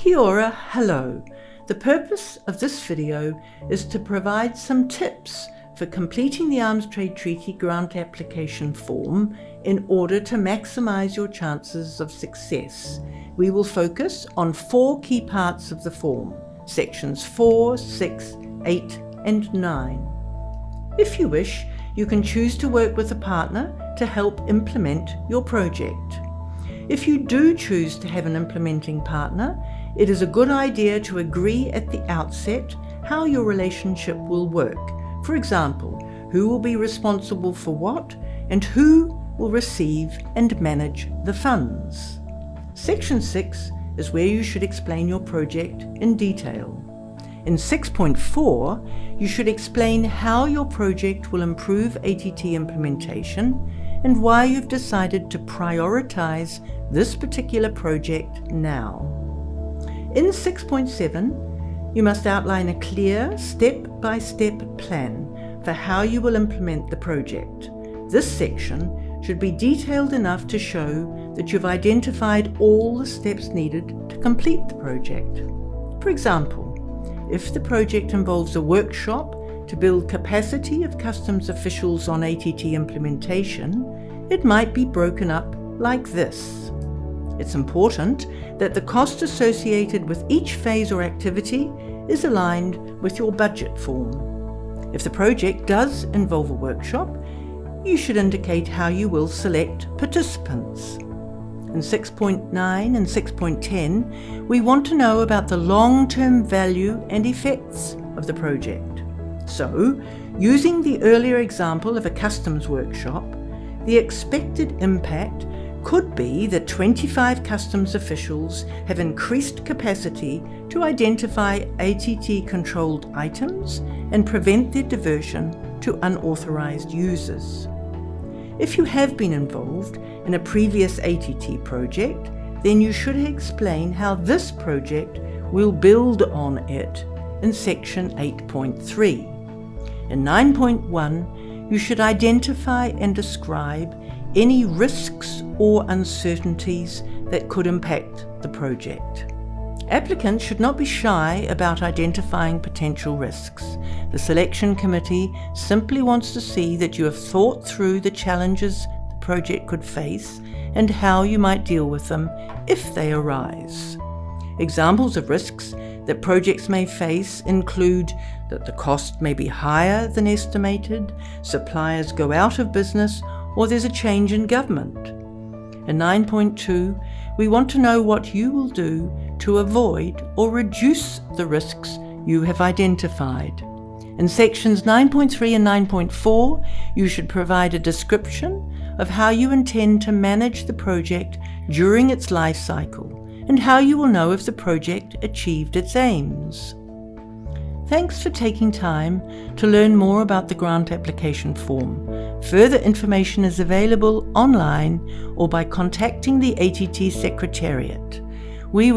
Kia ora, hello. The purpose of this video is to provide some tips for completing the Arms Trade Treaty grant application form in order to maximize your chances of success. We will focus on 4 key parts of the form, sections 4, 6, 8 and 9. If you wish, you can choose to work with a partner to help implement your project. If you do choose to have an implementing partner, it is a good idea to agree at the outset how your relationship will work. For example, who will be responsible for what and who will receive and manage the funds. Section 6 is where you should explain your project in detail. In 6.4, you should explain how your project will improve ATT implementation and why you've decided to prioritize this particular project now. In 6.7, you must outline a clear step-by-step plan for how you will implement the project. This section should be detailed enough to show that you've identified all the steps needed to complete the project. For example, if the project involves a workshop to build capacity of customs officials on ATT implementation, it might be broken up like this. It's important that the cost associated with each phase or activity is aligned with your budget form. If the project does involve a workshop, you should indicate how you will select participants. In 6.9 and 6.10, we want to know about the long-term value and effects of the project. So, using the earlier example of a customs workshop, the expected impact could be that 25 customs officials have increased capacity to identify ATT-controlled items and prevent their diversion to unauthorized users. If you have been involved in a previous ATT project, then you should explain how this project will build on it in section 8.3. In 9.1, you should identify and describe any risks or uncertainties that could impact the project. Applicants should not be shy about identifying potential risks. The selection committee simply wants to see that you have thought through the challenges the project could face and how you might deal with them if they arise. Examples of risks that projects may face include that the cost may be higher than estimated, suppliers go out of business, or there's a change in government. In 9.2, we want to know what you will do to avoid or reduce the risks you have identified. In sections 9.3 and 9.4, you should provide a description of how you intend to manage the project during its life cycle and how you will know if the project achieved its aims. Thanks for taking time to learn more about the grant application form. Further information is available online or by contacting the ATT Secretariat. We wish